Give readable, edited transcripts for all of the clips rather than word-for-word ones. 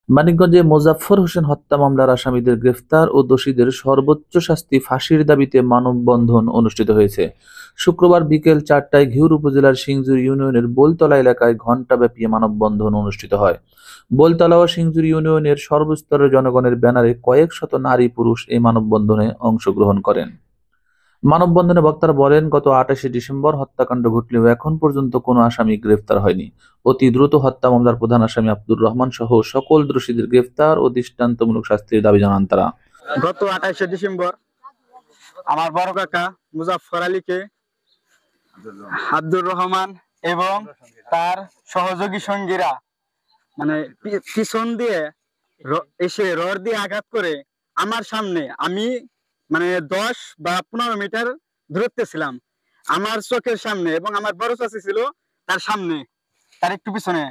মানিকগঞ্জে মোজাফফর হোসেন হত্যা মামলার আসামিদের গ্রেফতার ও দোষীদের সর্বোচ্চ শাস্তি ফাঁসির দাবিতে মানববন্ধন অনুষ্ঠিত হয়েছে। শুক্রবার বিকেল 4টায় ঘিওর উপজেলার সিংজুর ইউনিয়নের বোলতলা এলাকায় ঘণ্টাব্যাপী মানববন্ধন অনুষ্ঠিত হয়। বোলতলা ও সিংজুর ইউনিয়নের সর্বস্তরের জনগণের ব্যানারে কয়েক শত নারী পুরুষ এই মানববন্ধনে অংশগ্রহণ করেন। মানববন্ধনে বক্তারা বলেন, গত 28শে ডিসেম্বর হত্যাকাণ্ড ঘটলেও এখন পর্যন্ত কোনো আসামি গ্রেফতার হয়নি। অতি দ্রুত হত্যা মামলার প্রধান আসামি আব্দুর রহমান সহ সকল দোষীদের গ্রেফতার ও দৃষ্টান্তমূলক শাস্তির দাবি জানান তারা। গত 28শে ডিসেম্বর আমার বড় কাকা মুজাফফর আলীকে আব্দুর রহমান এবং তার সহযোগী সঙ্গীরা মানে পিছন দিয়ে এসে রড দিয়ে আঘাত করে আমার সামনে, আমি মানে 10 বা 15 মিটার দূরত্বে ছিলাম, আমার চোখের সামনে, এবং আমার বড় চাচি ছিল তার সামনে, তার একটু পিছনে,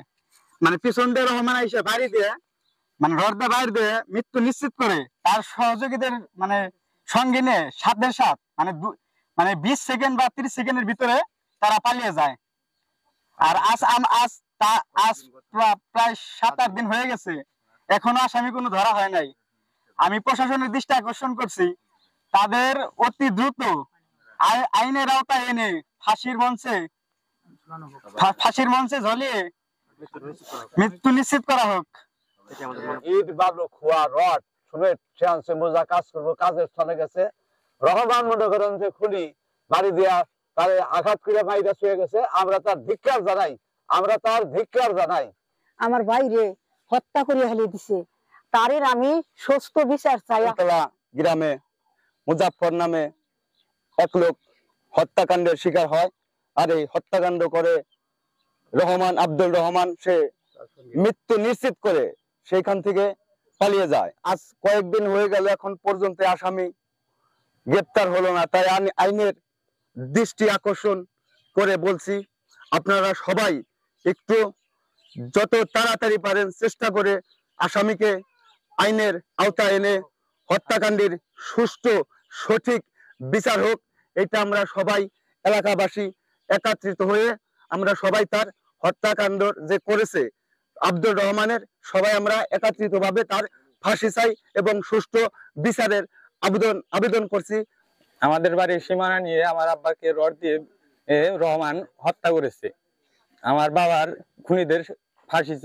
মানে পিছন দিয়ে রহমান এসে বাড়ি দিয়ে মানে রড দিয়ে বাইর দিয়ে মৃত্যু নিশ্চিত করে তার সহযোগীদের মানে সঙ্গে নিয়ে সাথে সাথ মানে 20 সেকেন্ড বা 30 সেকেন্ডের ভিতরে তারা পালিয়ে যায়। আর আজ প্রায় 7-8 দিন হয়ে গেছে, এখনো আসামি কোনো ধরা হয় নাই। আমি প্রশাসনের দৃষ্টি আকর্ষণ করছি, তাদের অতি দ্রুত আইনের আওতায় এনে ফাঁসির মঞ্চে ঝলিয়ে মৃত্যু নিশ্চিত করা হোক। ইট বালু খোয়া রড সিমেন্ট সে আনছে, মোজা কাজ করবো, কাজের স্থানে গেছে, রহমান মনে করেন যে খুলি বাড়ি দিয়া তারে আঘাত করে বাইরে শুয়ে গেছে। আমরা তার ধিক্কার জানাই। আমার বাইরে হত্যা করে হেলে দিছে, তারের আমি সুস্থ বিচার চাই। গ্রামে মুজাফফর নামে এক লোক হত্যাকাণ্ডের শিকার হয়, আর এই হত্যাকাণ্ড করে আব্দুর রহমান সে মৃত্যু নিশ্চিত করে সেইখান থেকে পালিয়ে যায়। আজ কয়েকদিন হয়ে গেল, এখন পর্যন্ত আসামি গ্রেপ্তার হলো না। তাই আইনের দৃষ্টি আকর্ষণ করে বলছি, আপনারা সবাই একটু যত তাড়াতাড়ি পারেন চেষ্টা করে আসামিকে আইনের আওতায় এনে হত্যাকাণ্ডের সুষ্ঠু সঠিক বিচার হোক। এটা আমরা সবাই এলাকাবাসী একত্রিত হয়ে আমরা সবাই তার হত্যাকাণ্ড যে করেছে আব্দুর রহমানের, সবাই আমরা একত্রিত ভাবে তার ফাঁসি চাই এবং সুষ্ঠু বিচারের আবেদন করছি। আমাদের বাড়ির সীমানা নিয়ে আমার আব্বাকে রড দিয়ে রহমান হত্যা করেছে। আমার বাবার খুনিদের ফাঁসি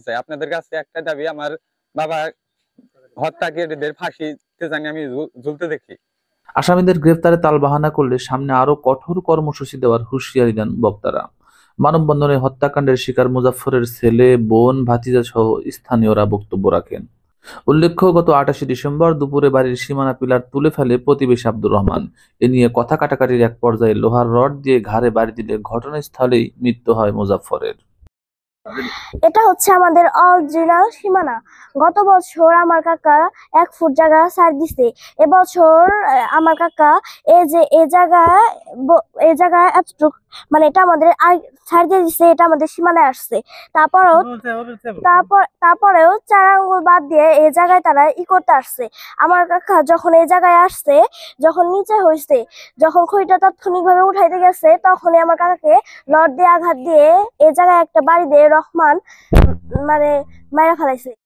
চাই, আপনাদের কাছে একটা দাবি, আমার বাবা হত্যাকারীদের ফাঁসিতে জানি আমি ঝুলতে দেখি। আসামিদের গ্রেফতারে তালবাহানা করলে সামনে আরো কঠোর কর্মসূচি দেওয়ার হুঁশিয়ারি দেন বক্তারা। মানববন্ধনে হত্যাকাণ্ডের শিকার মুজাফফরের ছেলে, বোন, ভাতিজা সহ স্থানীয়রা বক্তব্য রাখেন। উল্লেখ্য, গত 28শে ডিসেম্বর দুপুরে বাড়ির সীমানা পিলার তুলে ফেলে প্রতিবেশী আব্দুর রহমান। এ নিয়ে কথা কাটাকাটির এক পর্যায়ে লোহার রড দিয়ে ঘাড়ে বাড়ি দিলে ঘটনাস্থলেই মৃত্যু হয় মুজাফফরের। এটা হচ্ছে আমাদের অরিজিনাল সীমানা। গত বছর আমার কাকা 1 ফুট জায়গা ছাড় দিছে, এবছর আমার কাকা এই জায়গায় এতটুক মানে এটা আমাদের ছাড় দিয়ে দিছে, এটা আমাদের সীমানায় আসছে। তারপরেও 4 আঙ্গুল বাদ দিয়ে এই জায়গায় তারা করতে আসছে। আমার কাকা যখন এই জায়গায় আসছে, যখন নিচে হয়েছে, যখন খড়িটা তাৎক্ষণিকভাবে উঠাইতে গেছে, তখনই আমার কাকাকে রড দিয়ে আঘাত দিয়ে এই জায়গায় একটা বাড়ি দিয়ে রহমান মানে মাইরা ফেলাইছে।